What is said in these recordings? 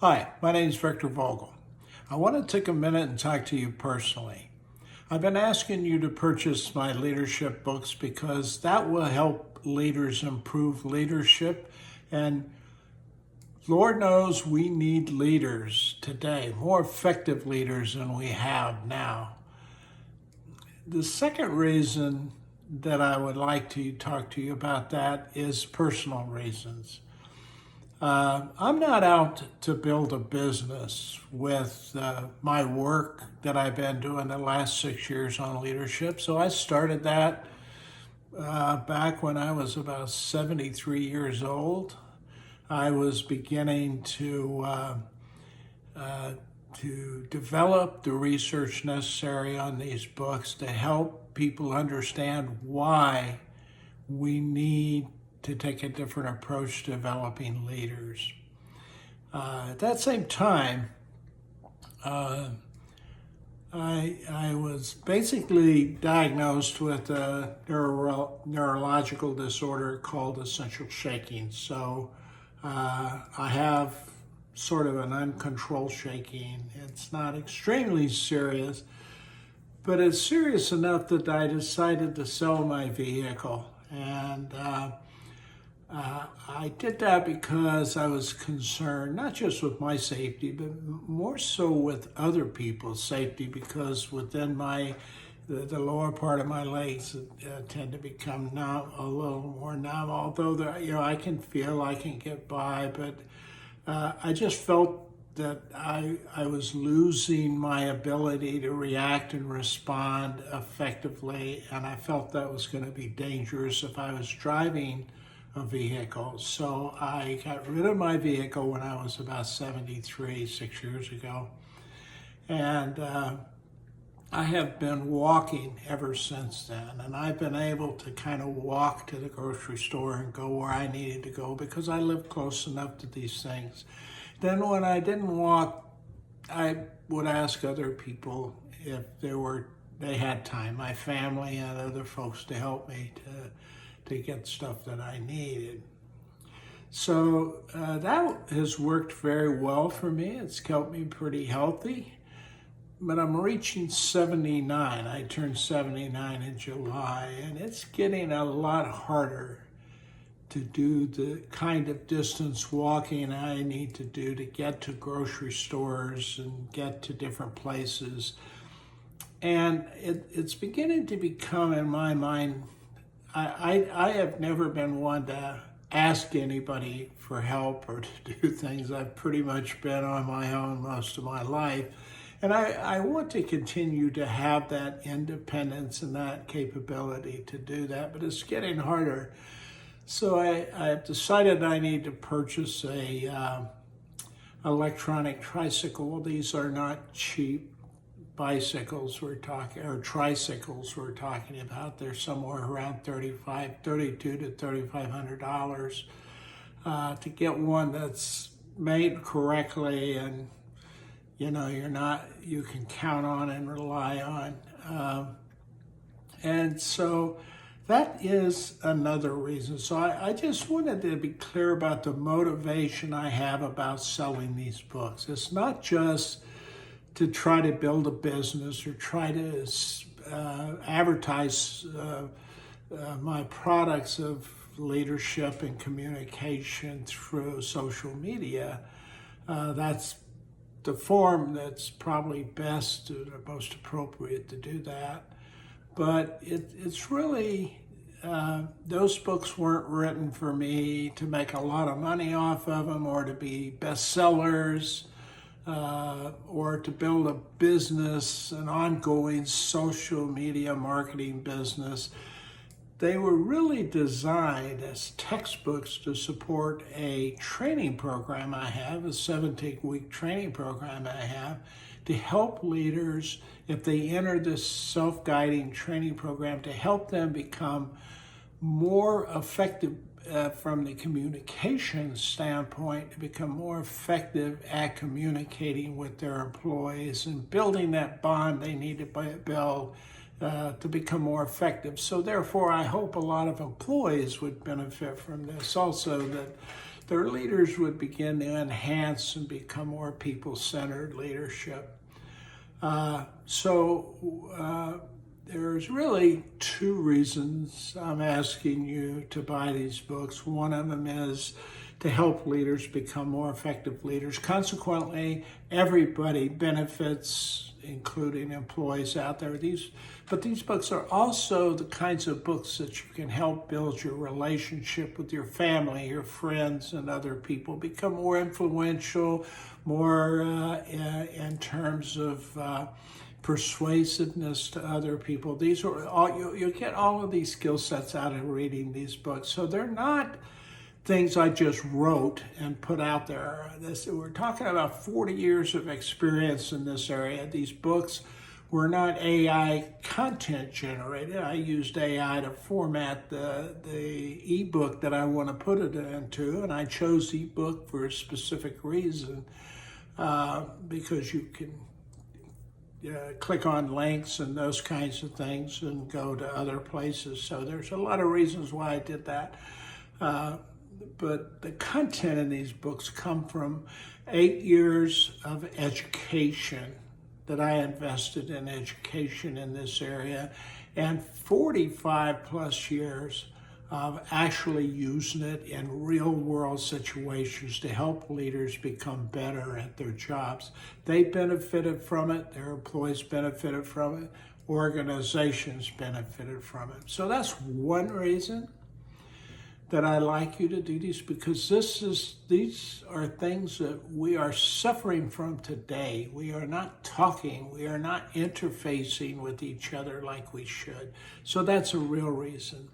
Hi, my name is Victor Vogel. I want to take a minute and talk to you personally. I've been asking you to purchase my leadership books because that will help leaders improve leadership. And Lord knows we need leaders today, more effective leaders than we have now. The second reason that I would like to talk to you about that is personal reasons. I'm not out to build a business with my work that I've been doing the last 6 years on leadership. So I started that back when I was about 73 years old. I was beginning to develop the research necessary on these books to help people understand why we need to take a different approach to developing leaders. At that same time, I was basically diagnosed with a neurological disorder called essential shaking. So I have sort of an uncontrolled shaking. It's not extremely serious, but it's serious enough that I decided to sell my vehicle. And I did that because I was concerned, not just with my safety, but more so with other people's safety, because within the lower part of my legs tend to become numb, a little more numb, although I can feel, I can get by, but I just felt that I was losing my ability to react and respond effectively, and I felt that was going to be dangerous if I was driving a vehicle. So I got rid of my vehicle when I was about 73, 6 years ago. And I have been walking ever since then. And I've been able to kind of walk to the grocery store and go where I needed to go because I live close enough to these things. Then when I didn't walk, I would ask other people if they had time, my family and other folks, to help me to get stuff that I needed. So that has worked very well for me. It's kept me pretty healthy. But I'm reaching 79. I turned 79 in July, and it's getting a lot harder to do the kind of distance walking I need to do to get to grocery stores and get to different places. And it's beginning to become, in my mind, I have never been one to ask anybody for help or to do things. I've pretty much been on my own most of my life. And I want to continue to have that independence and that capability to do that, but it's getting harder. So I've decided I need to purchase a electronic tricycle. These are not cheap bicycles we're talking, or tricycles we're talking about. They're somewhere around $32 to $3,500 to get one that's made correctly and you can count on and rely on. And so that is another reason. So I just wanted to be clear about the motivation I have about selling these books. It's not just to try to build a business or try to advertise my products of leadership and communication through social media. That's the form that's probably best or most appropriate to do that. But it's really, those books weren't written for me to make a lot of money off of them or to be bestsellers or to build a business, an ongoing social media marketing business. They were really designed as textbooks to support a training program I have, a 17-week training program I have, to help leaders, if they enter this self-guiding training program, to help them become more effective from the communication standpoint, to become more effective at communicating with their employees and building that bond they need to build to become more effective. So therefore, I hope a lot of employees would benefit from this. Also, that their leaders would begin to enhance and become more people-centered leadership. There's really two reasons I'm asking you to buy these books. One of them is to help leaders become more effective leaders. Consequently, everybody benefits, including employees out there. But these books are also the kinds of books that you can help build your relationship with your family, your friends, and other people. Become more influential, more in terms of persuasiveness to other people. These are all you get all of these skill sets out of reading these books. So they're not things I just wrote and put out there. We're talking about 40 years of experience in this area. These books were not AI content generated. I used AI to format the ebook that I want to put it into, and I chose ebook for a specific reason, because you can click on links and those kinds of things and go to other places. So there's a lot of reasons why I did that. But the content in these books come from 8 years of education that I invested in education in this area, and 45 plus years of actually using it in real world situations to help leaders become better at their jobs. They benefited from it, their employees benefited from it, organizations benefited from it. So that's one reason that I like you to do these, because these are things that we are suffering from today. We are not talking, we are not interfacing with each other like we should. So that's a real reason.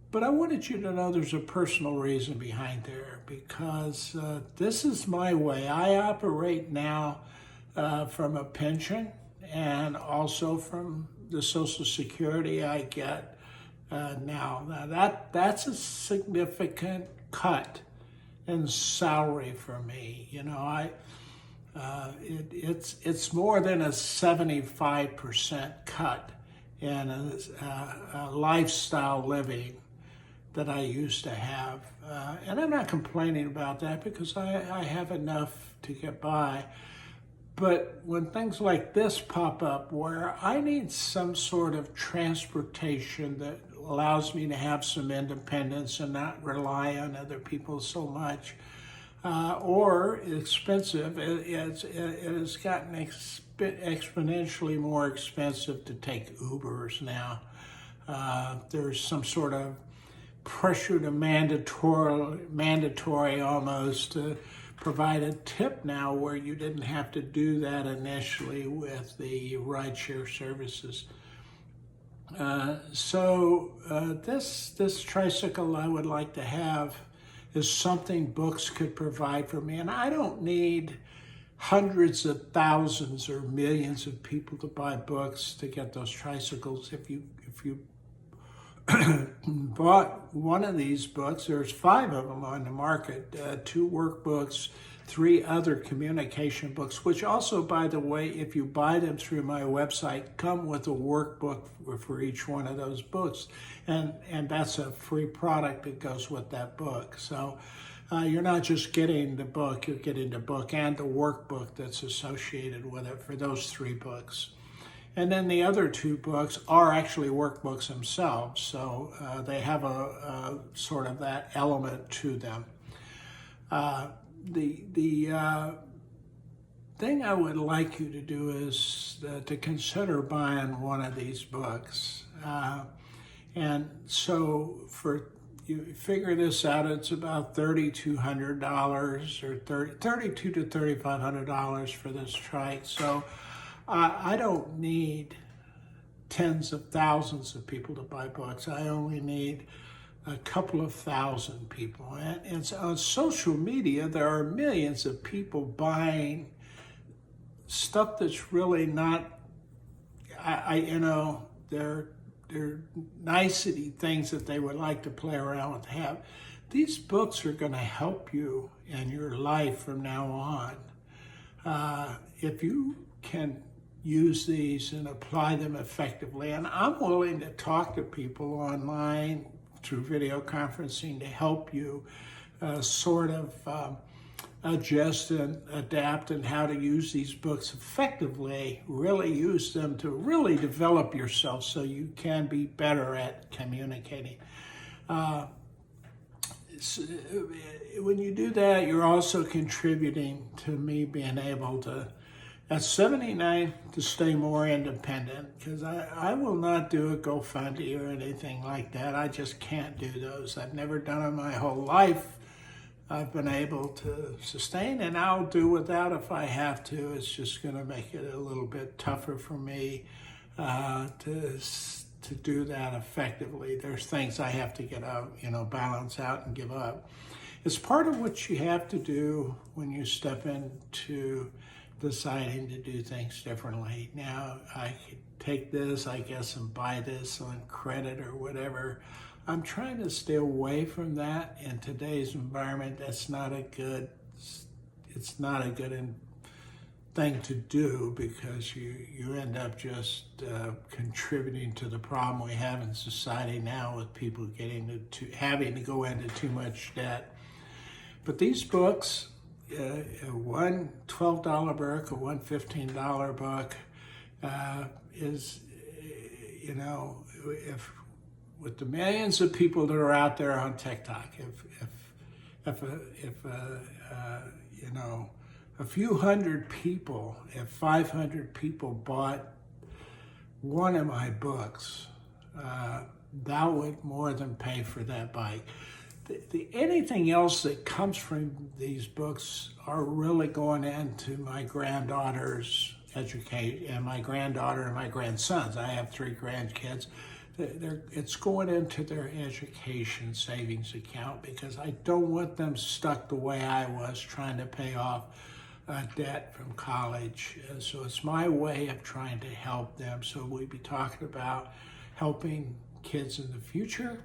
But I wanted you to know there's a personal reason behind there, because this is my way. I operate now from a pension and also from the Social Security I get now. That's a significant cut in salary for me. You know, it's more than a 75% cut in a lifestyle living that I used to have. And I'm not complaining about that, because I have enough to get by. But when things like this pop up, where I need some sort of transportation that allows me to have some independence and not rely on other people so much, or expensive, it has gotten exponentially more expensive to take Ubers now. There's some sort of pressure to mandatory almost to provide a tip now, where you didn't have to do that initially with the rideshare services. This tricycle I would like to have is something books could provide for me, and I don't need hundreds of thousands or millions of people to buy books to get those tricycles. If you bought one of these books, there's 5 of them on the market, 2 workbooks, 3 other communication books, which also, by the way, if you buy them through my website, come with a workbook for each one of those books. And that's a free product that goes with that book. So you're not just getting the book, you're getting the book and the workbook that's associated with it for those 3 books. And then the other 2 books are actually workbooks themselves, so they have a sort of that element to them. The thing I would like you to do is to consider buying one of these books. And so you figure this out, it's about $3,200 or $3,200 to $3,500 for this trike. So I don't need tens of thousands of people to buy books. I only need a couple of thousand people. And so on social media, there are millions of people buying stuff that's really not, they're nicety things that they would like to play around with, have. These books are going to help you in your life from now on. If you can use these and apply them effectively. And I'm willing to talk to people online through video conferencing to help you sort of adjust and adapt and how to use these books effectively, really use them to really develop yourself so you can be better at communicating. When you do that, you're also contributing to me being able to, at 79, to stay more independent, because I will not do a GoFundMe or anything like that. I just can't do those. I've never done it my whole life. I've been able to sustain, and I'll do without if I have to. It's just going to make it a little bit tougher for me to do that effectively. There's things I have to get out, balance out and give up. It's part of what you have to do when you step into deciding to do things differently. Now, I could take this, I guess, and buy this on credit or whatever. I'm trying to stay away from that in today's environment. It's not a good thing to do, because you end up just contributing to the problem we have in society now with people having to go into too much debt. But these books, one $12 book or one $15 book is, if with the millions of people that are out there on TikTok, if a few hundred people, if 500 people bought one of my books, that would more than pay for that bike. Anything else that comes from these books are really going into my granddaughter's education, and my granddaughter and my grandsons. I have 3 grandkids. It's going into their education savings account, because I don't want them stuck the way I was trying to pay off debt from college. So it's my way of trying to help them. So we'd be talking about helping kids in the future,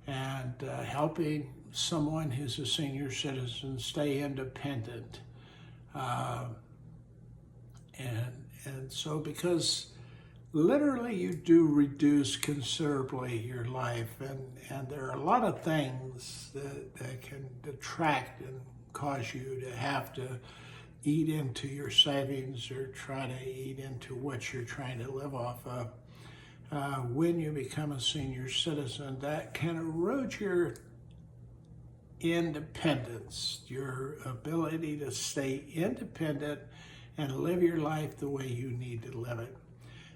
and helping someone who's a senior citizen stay independent. And so, because literally you do reduce considerably your life, and there are a lot of things that can detract and cause you to have to eat into your savings or try to eat into what you're trying to live off of. When you become a senior citizen, that can erode your independence, your ability to stay independent and live your life the way you need to live it.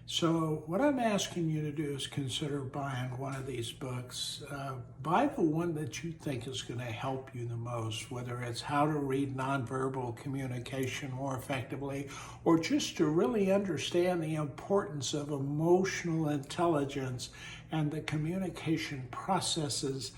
So what I'm asking you to do is consider buying one of these books. Buy the one that you think is going to help you the most, whether it's how to read nonverbal communication more effectively, or just to really understand the importance of emotional intelligence and the communication processes,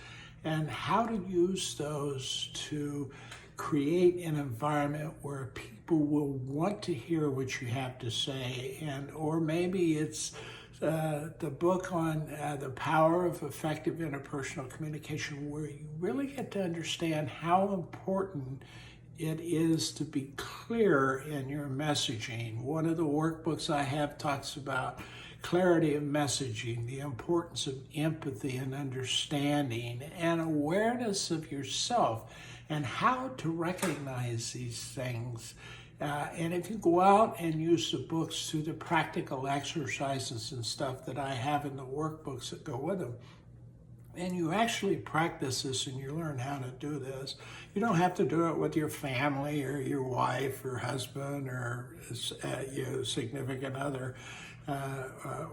and how to use those to create an environment where people will want to hear what you have to say. Or maybe it's the book on the power of effective interpersonal communication, where you really get to understand how important it is to be clear in your messaging. One of the workbooks I have talks about clarity of messaging, the importance of empathy and understanding, and awareness of yourself, and how to recognize these things. And if you go out and use the books through the practical exercises and stuff that I have in the workbooks that go with them, and you actually practice this and you learn how to do this, you don't have to do it with your family or your wife or husband or your significant other,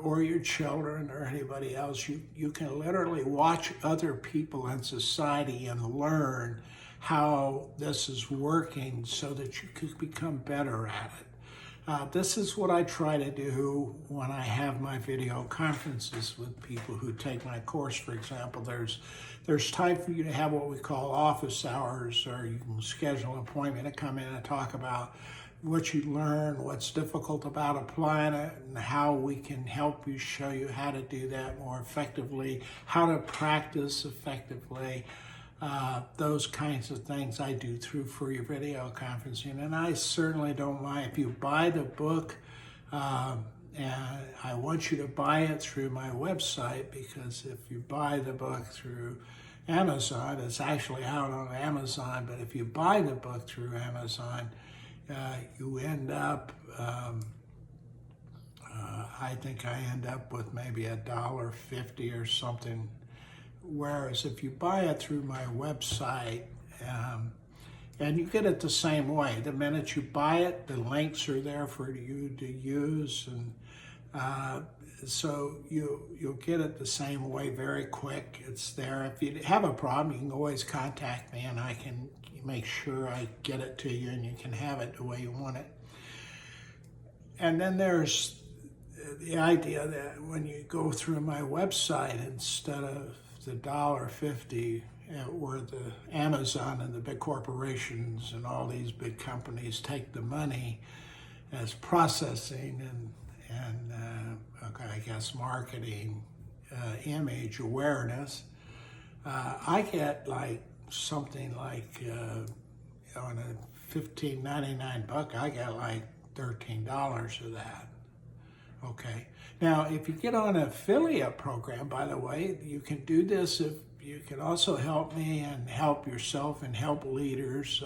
or your children or anybody else. You can literally watch other people in society and learn how this is working so that you can become better at it. This is what I try to do when I have my video conferences with people who take my course. For example, there's time for you to have what we call office hours, or you can schedule an appointment to come in and talk about what you learn, what's difficult about applying it, and how we can help you, show you how to do that more effectively, how to practice effectively. Those kinds of things I do for your video conferencing. And I certainly don't mind if you buy the book, and I want you to buy it through my website, because if you buy the book through Amazon. It's actually out on Amazon, but if you buy the book through Amazon, you end up, I think I end up with maybe $1.50 or something. Whereas if you buy it through my website, and you get it the same way. The minute you buy it, the links are there for you to use, and so you'll get it the same way, very quick. It's there. If you have a problem, you can always contact me, and I can make sure I get it to you, and you can have it the way you want it. And then there's the idea that when you go through my website, instead of the $1.50 where the Amazon and the big corporations and all these big companies take the money as processing and I guess marketing, image awareness, I get like something like on a $15.99 book, I get like $13 of that. Okay. Now, if you get on an affiliate program, by the way, you can do this. If you can also help me and help yourself and help leaders.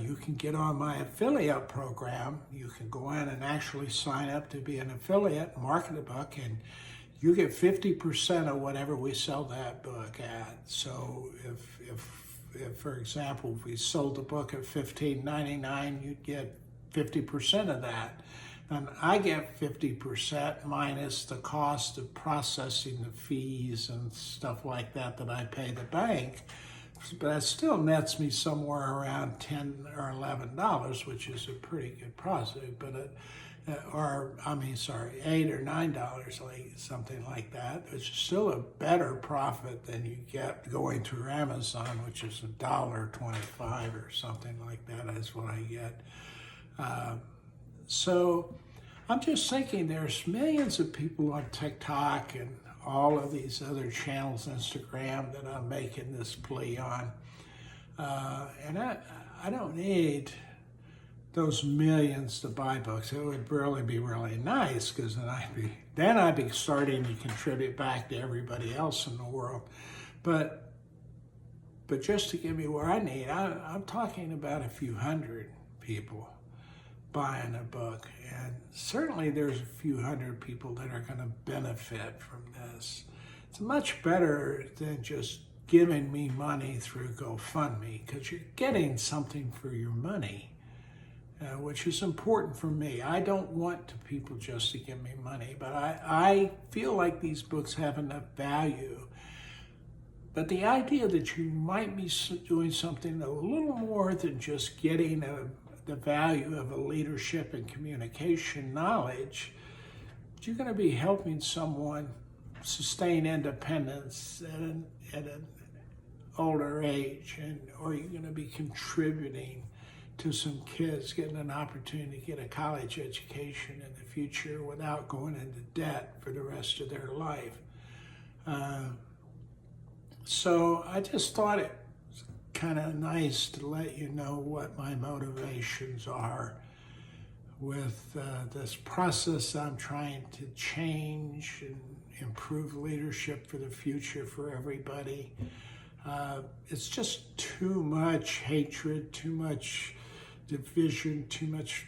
You can get on my affiliate program. You can go in and actually sign up to be an affiliate, market a book, and you get 50% of whatever we sell that book at. So if for example, if we sold the book at $15.99, you'd get 50% of that. And I get 50% minus the cost of processing the fees and stuff like that I pay the bank. But that still nets me somewhere around $10 or $11, which is a pretty good profit. But $8 or $9, like something like that. It's still a better profit than you get going through Amazon, which is $1.25 or something like that. Is what I get. So I'm just thinking there's millions of people on TikTok and all of these other channels, Instagram, that I'm making this plea on. And I don't need those millions to buy books. It would really be really nice, because then I'd be starting to contribute back to everybody else in the world. But just to give me where I need, I'm talking about a few hundred people buying a book, and certainly there's a few hundred people that are going to benefit from this. It's much better than just giving me money through GoFundMe, because you're getting something for your money, which is important for me. I don't want people just to give me money, but I feel like these books have enough value. But the idea that you might be doing something a little more than just getting the value of a leadership and communication knowledge, you're going to be helping someone sustain independence at an older age, or you're going to be contributing to some kids getting an opportunity to get a college education in the future without going into debt for the rest of their life. So I just thought it kind of nice to let you know what my motivations are with this process. I'm trying to change and improve leadership for the future for everybody. It's just too much hatred, too much division, too much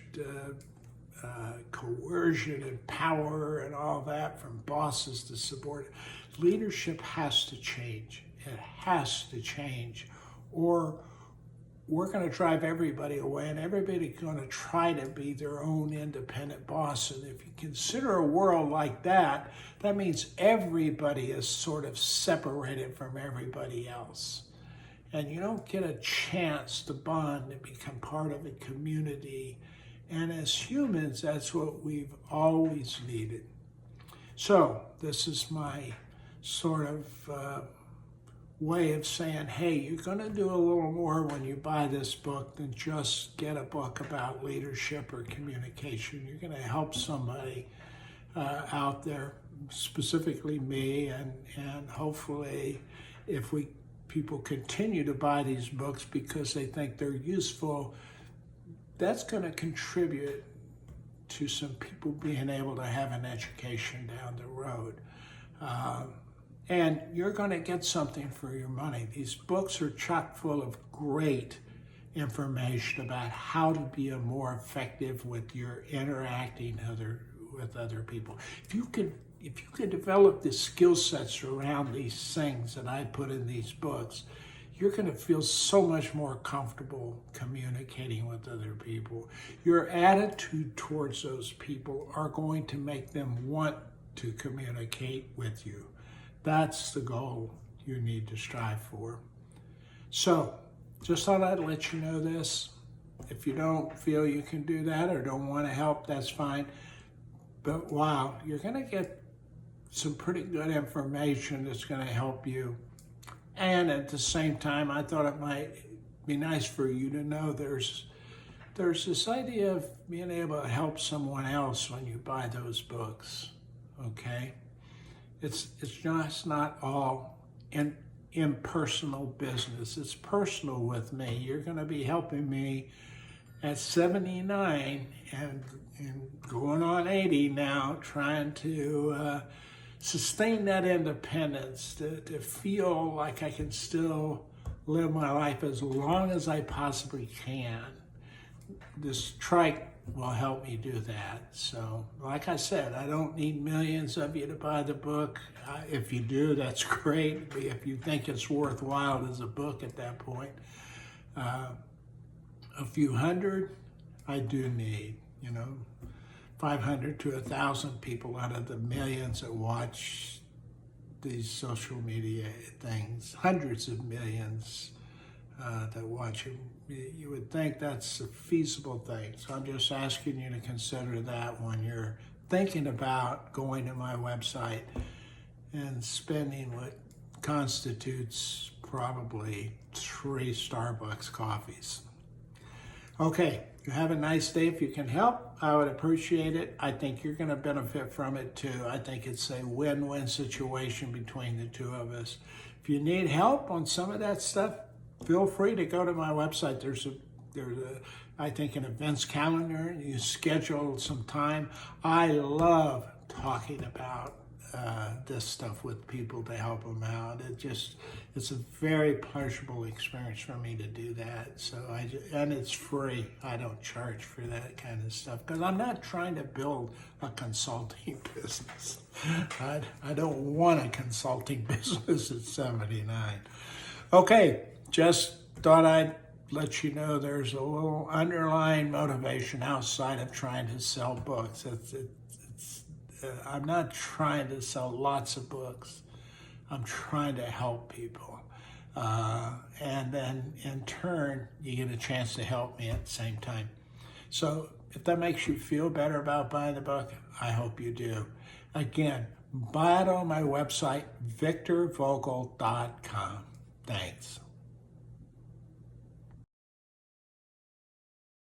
coercion and power and all that from bosses to support. Leadership has to change. It has to change, or we're going to drive everybody away, and everybody's going to try to be their own independent boss. And if you consider a world like that, that means everybody is sort of separated from everybody else. And you don't get a chance to bond and become part of a community. And as humans, that's what we've always needed. So this is my sort of way of saying, hey, you're going to do a little more when you buy this book than just get a book about leadership or communication. You're going to help somebody out there, specifically me, and hopefully if people continue to buy these books because they think they're useful, that's going to contribute to some people being able to have an education down the road. And you're going to get something for your money. These books are chock full of great information about how to be more effective with your interacting with other people. If you can develop the skill sets around these things that I put in these books, you're going to feel so much more comfortable communicating with other people. Your attitude towards those people are going to make them want to communicate with you. That's the goal you need to strive for. So, just thought I'd let you know this. If you don't feel you can do that or don't want to help, that's fine. But wow, you're going to get some pretty good information that's going to help you. And at the same time, I thought it might be nice for you to know there's this idea of being able to help someone else when you buy those books, okay? It's just not all impersonal business. It's personal with me. You're going to be helping me at 79 and going on 80 now, trying to sustain that independence, to feel like I can still live my life as long as I possibly can. This trike will help me do that. So, like I said, I don't need millions of you to buy the book. If you do, that's great. If you think it's worthwhile as a book at that point, a few hundred, I do need, 500 to 1,000 people out of the millions that watch these social media things, hundreds of millions that watch it. You would think that's a feasible thing. So I'm just asking you to consider that when you're thinking about going to my website and spending what constitutes probably 3 Starbucks coffees. Okay, you have a nice day. If you can help, I would appreciate it. I think you're going to benefit from it too. I think it's a win-win situation between the two of us. If you need help on some of that stuff, feel free to go to my website. There's I think, an events calendar. You schedule some time. I love talking about this stuff with people to help them out. It's a very pleasurable experience for me to do that. So and it's free. I don't charge for that kind of stuff because I'm not trying to build a consulting business. I don't want a consulting business at 79. Okay, just thought I'd let you know there's a little underlying motivation outside of trying to sell books. I'm not trying to sell lots of books. I'm trying to help people. And then in turn, you get a chance to help me at the same time. So if that makes you feel better about buying the book, I hope you do. Again, buy it on my website, victorvogel.com. Thanks.